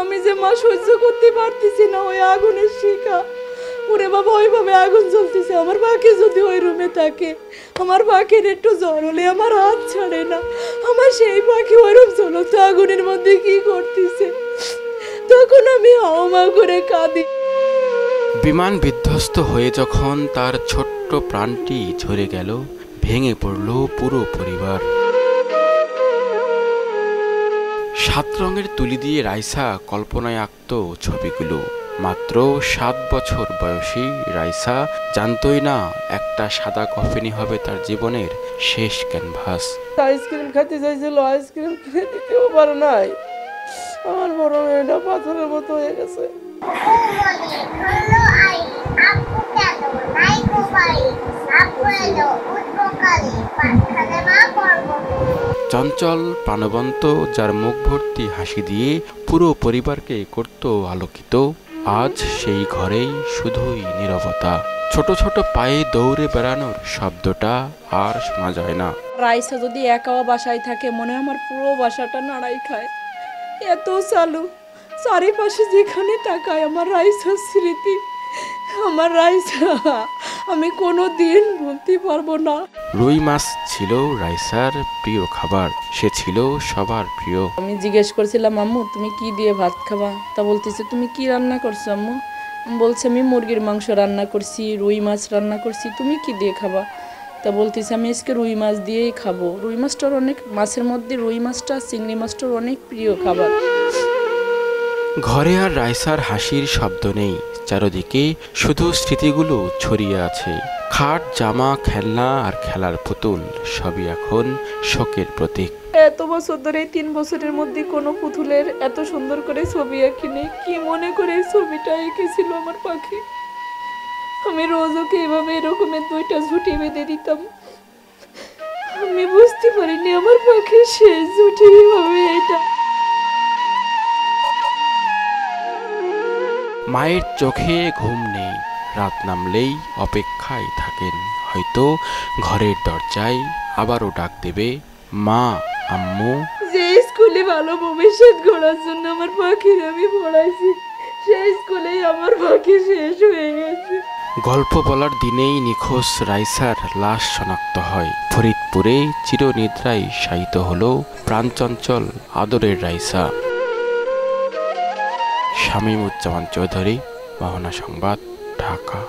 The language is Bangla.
আমি যে মা সহ্য করতে পারতেছি না ওই আগুনের শিখা। ওরে বাবা, ওইভাবে আগুন জ্বলতেছে। আমার পাখি যদি ওই রুমে থাকে, আমার পাখির একটু জ্বর হলে আমার হাত ছাড়ে না। আমার সেই পাখি ওইরকম জ্বলন্ত আগুনের মধ্যে কি করতেছে, তখন আমি হাওমা করে কাঁদি। বিমান বিধ্বস্ত হয়ে যখন তার ছোট্ট প্রাণটি ঝরে গেল, ভেঙে পড়ল পুরো পরিবার। 7 রঙের তুলি দিয়ে রাইসা কল্পনায় আঁকত ছবিগুলো। মাত্র 7 বছর বয়সী রাইসা জানতই না একটা সাদা কফিনই হবে তার জীবনের শেষ ক্যানভাস। আইসক্রিম খেতে চাইছিল, আইসক্রিম কিনে দিতেও পারে নাই। আমার বড় মেয়েটা পাথরের মতো হয়ে গেছে। চঞ্চল প্রাণবন্ত, যার মুখ ভর্তি হাসি দিয়ে পুরো পরিবারকে করত আলোকিত, আজ সেই ঘরেই শুধুই নীরবতা। ছোট ছোট পায়ে দৌড়ে বেড়ানোর শব্দটা আর শোনা যায় না। রাইসা যদি একা বাসায় থাকে, মনে আমার পুরো বাসাটা নাড়াই খায়। এত চালু, চারিপাশে যেখানে তাকায় আমার রাইসার স্মৃতি। আমার রাইসা আমি কোনো দিন ভুলতে পারবো না। রুই মাছ ছিল রাইসার প্রিয় খাবার, সে ছিল সবার প্রিয়। আমি জিজ্ঞেস করছিলাম, আম্মু তুমি কি দিয়ে ভাত খাবা? তা বলতেছে, তুমি কি রান্না করছো আম্মু? বলছে, আমি মুরগির মাংস রান্না করছি, রুই মাছ রান্না করছি, তুমি কি দিয়ে খাবা? তা বলতেছে, আমি আজকে রুই মাছ দিয়েই খাবো। রুই মাছটার অনেক, মাছের মধ্যে রুই মাছটা চিংড়ি মাছটার অনেক প্রিয় খাবার। ঘরে আর রাইসার হাসির শব্দ নেই, চারদিকে শুধু স্মৃতিগুলো ছড়িয়ে আছে। খাট, জামা, খেলনা আর খেলার পুতুল সবই এখন শোকের প্রতীক। এত বছর ধরে 3 বছরের মধ্যে কোনো পুতুলের এত সুন্দর করে ছবি আঁকিনি। কি মনে করে এই ছবিটা এঁকেছিল আমার পাখি। আমি রোজ ওকে এভাবে এরকমের 2টা ঝুঁটি বেঁধে দিতাম। আমি বুঝতে পারিনি আমার পাখির শেষ ঝুঁটি হবে এটা। মায়ের চোখে ঘুম নেই, রাত নামলেই অপেক্ষায় থাকেন। হয়তো ঘরের দরজায় আবারও ডাক দেবে, মা, আম্মু। যে স্কুলে ভালো ভবিষ্যৎ গড়ার জন্য আমার পাখির আমি পড়াইছি, সেই স্কুলেই আমার পাখি শেষ হয়ে গেছে। গল্প বলার দিনেই নিখোঁজ রাইসার লাশ শনাক্ত হয়। ফরিদপুরে চিরনিদ্রায় শায়িত হলো প্রাণচঞ্চল আদরের রাইসা। শামীম উজ্জামান চৌধুরী, মোহনা সংবাদ, ঢাকা।